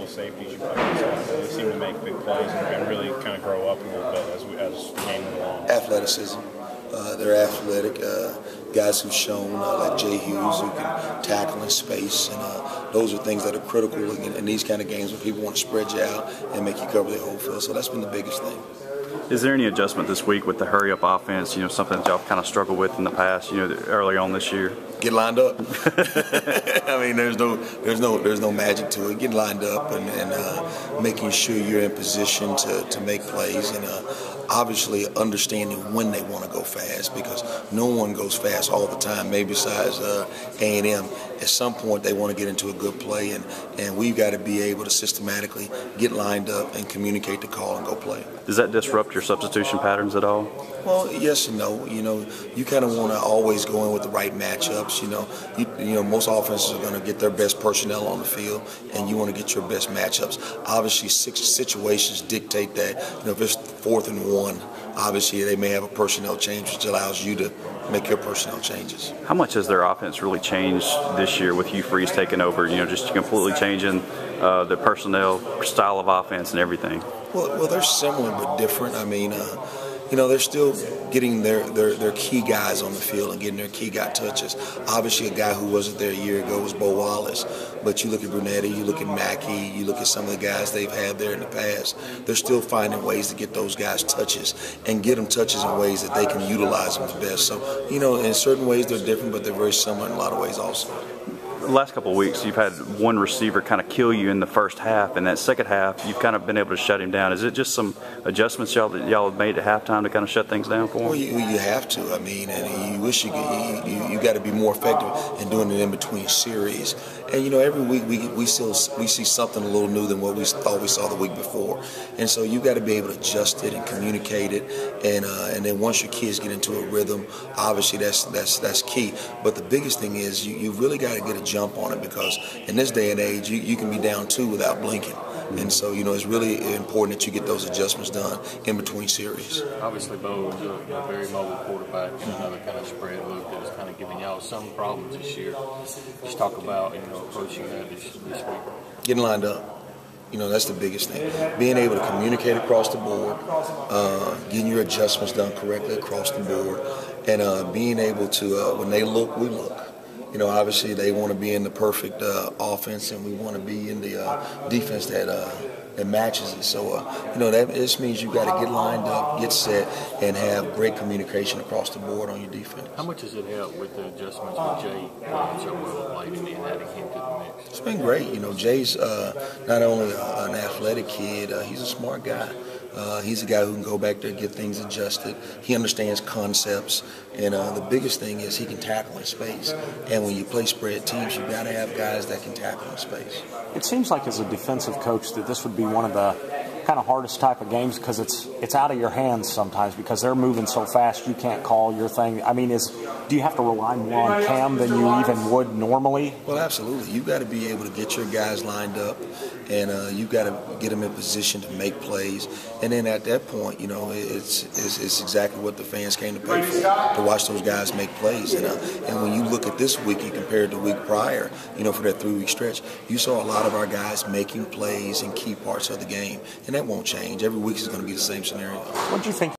the safeties you play against, they seem to make big plays and really kind of grow up a little bit as the game went along. Athleticism. They're athletic guys who've shown, like Jay Hughes, who can tackle in space, and those are things that are critical in these kind of games when people want to spread you out and make you cover the whole field. So that's been the biggest thing. Is there any adjustment this week with the hurry-up offense? You know, something that y'all kind of struggled with in the past. You know, early on this year. Get lined up. I mean, there's no magic to it. Get lined up and making sure you're in position to make plays, and obviously understanding when they want to go fast, because no one goes fast all the time. Maybe besides A&M. At some point, they want to get into a good play, and we've got to be able to systematically get lined up and communicate the call and go play. Does that disrupt your substitution patterns at all? Well, yes and no. You know, you kind of want to always go in with the right matchups. You know, most offenses are going to get their best personnel on the field, and you want to get your best matchups. Obviously, situations dictate that. You know, if it's 4th and 1, obviously they may have a personnel change, which allows you to make your personnel changes. How much has their offense really changed this year with Hugh Freeze taking over? You know, just completely changing the personnel, style of offense, and everything. Well, they're similar but different. I mean, you know, they're still getting their key guys on the field and getting their key guy touches. Obviously, a guy who wasn't there a year ago was Bo Wallace. But you look at Brunetti, you look at Mackey, you look at some of the guys they've had there in the past. They're still finding ways to get those guys touches and get them touches in ways that they can utilize them the best. So, you know, in certain ways they're different, but they're very similar in a lot of ways also. The last couple of weeks, you've had one receiver kind of kill you in the first half, and that second half, you've kind of been able to shut him down. Is it just some adjustments y'all have made at halftime to kind of shut things down for him? Well, you have to. I mean, and you wish you got to be more effective in doing it in between series. And you know, every week we see something a little new than what we thought we saw the week before. And so you got to be able to adjust it and communicate it. And then once your kids get into a rhythm, obviously that's key. But the biggest thing is you really got to get a jump on it, because in this day and age you can be down 2 without blinking. And so, you know, it's really important that you get those adjustments done in between series. Obviously, Bo is a very mobile quarterback and another kind of spread look that is kind of giving y'all some problems this year. Just talk about, you know, approaching that this week. Getting lined up. You know, that's the biggest thing. Being able to communicate across the board, getting your adjustments done correctly across the board, and being able to, when they look, we look. You know, obviously they want to be in the perfect offense, and we want to be in the defense that matches it. So, you know, that just means you got to get lined up, get set, and have great communication across the board on your defense. How much does it help with the adjustments with Jay playing so well of late and adding him to the mix? It's been great. You know, Jay's not only an athletic kid, he's a smart guy. He's a guy who can go back there and get things adjusted. He understands concepts, and the biggest thing is he can tackle in space. And when you play spread teams, you've got to have guys that can tackle in space. It seems like as a defensive coach that this would be one of the kind of hardest type of games, because it's out of your hands sometimes, because they're moving so fast you can't call your thing. I mean, do you have to rely more on Cam than you even would normally? Well, absolutely. You've got to be able to get your guys lined up, and you've got to get them in position to make plays. And then at that point, you know, it's exactly what the fans came to pay for, to watch those guys make plays. And when you look at this week and compare it to the week prior, you know, for that 3-week stretch, you saw a lot of our guys making plays in key parts of the game. And that won't change. Every week is going to be the same scenario. What do you think